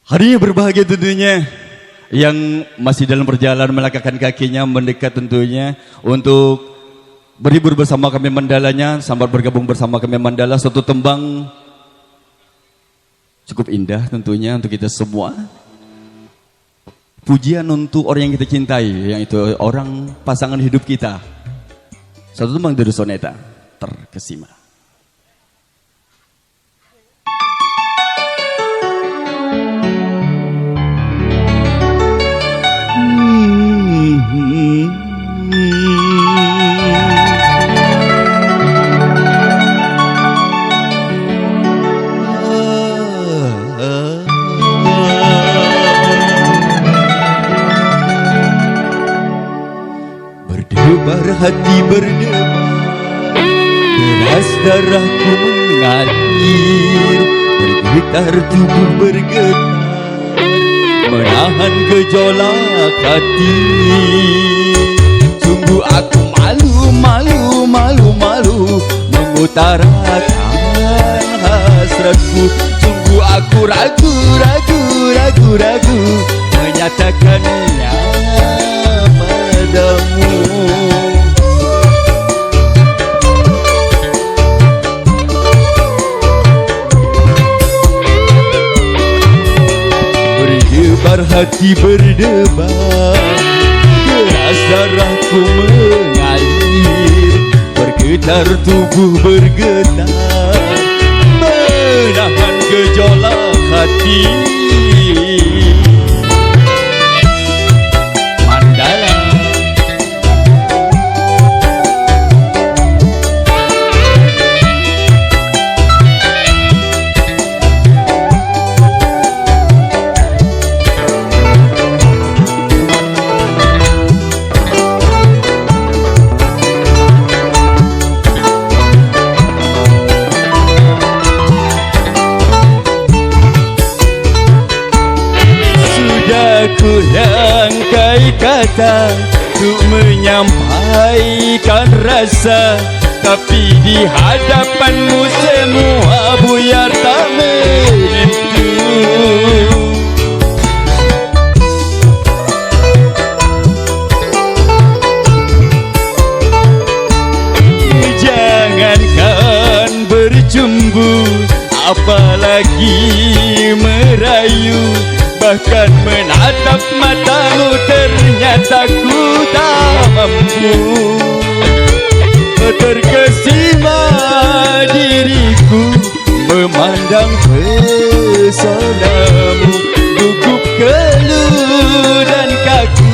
Hari ini berbahagia tentunya yang masih dalam perjalanan melangkahkan kakinya mendekat tentunya untuk berhibur bersama kami Mandalanya, sambil bergabung bersama kami Mandala. Suatu tembang cukup indah tentunya untuk kita semua. Pujian untuk orang yang kita cintai, yang itu orang pasangan hidup kita. Satu tembang dari Soneta terkesima. Berdebar hati berdebar, deras darahku mengalir, bergetar tubuh bergetar, menahan gejolak hati. Sungguh aku malu mengutarakan hasratku. Sungguh aku ragu menyatakannya padamu. Berdebar hati berdebar, deras darahku mengalir, bergetar tubuh bergetar, menahan gejolak hati. Ku rangkai kata untuk menyampaikan rasa, tapi di hadapanmu semua buyar tak menentu. Jangankan bercumbu, apalagi merayu, bahkan menatap matamu ternyata ku tak mampu. Terkesima diriku memandang pesonamu, gugup keluh dan kaku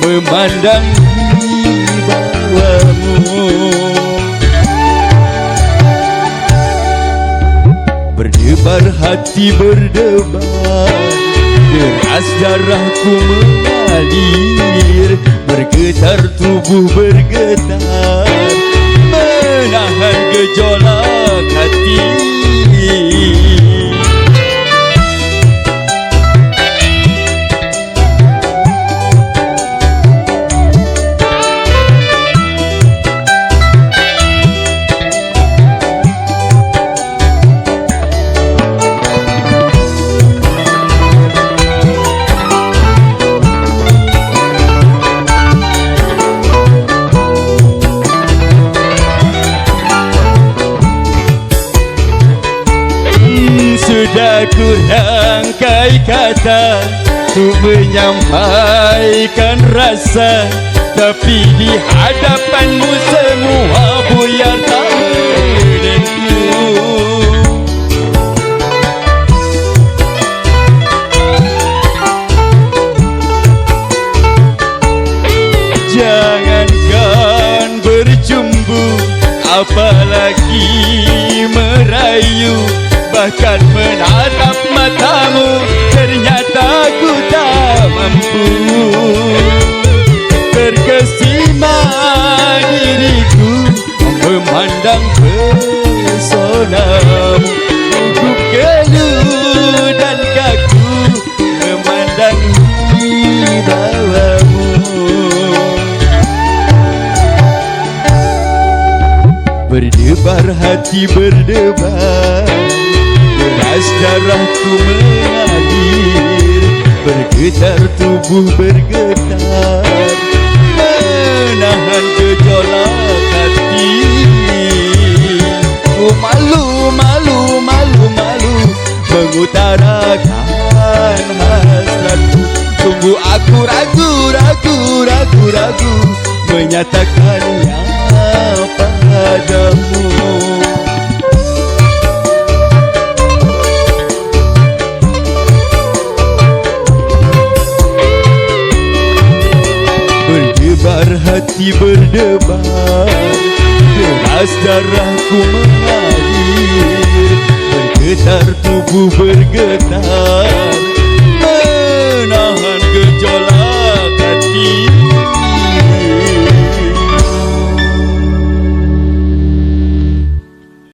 memandang wibawamu. Berdebar hati berdebar, deras darahku mengalir, bergetar tubuh bergetar, menahan gejolak hati. Sudah ku rangkai kata untuk menyampaikan rasa, tapi di hadapanmu semua buyar tak menentu. Jangankan bercumbu, apalagi merayu, bahkan menatap matamu ternyata ku tak mampu. Terkesima diriku memandang pesonamu, gugup keluh dan kaku memandang wibawamu. Berdebar hati berdebar, deras darahku mengalir, Bergetar tubuh bergetar, menahan gejolak hati. Ku malu, malu, malu, malu mengutarakan hasratku. Sungguh aku ragu, ragu, ragu, ragu menyatakannya padamu. Berdebar hati berdebar, deras darahku mengalir. Bergetar tubuh bergetar,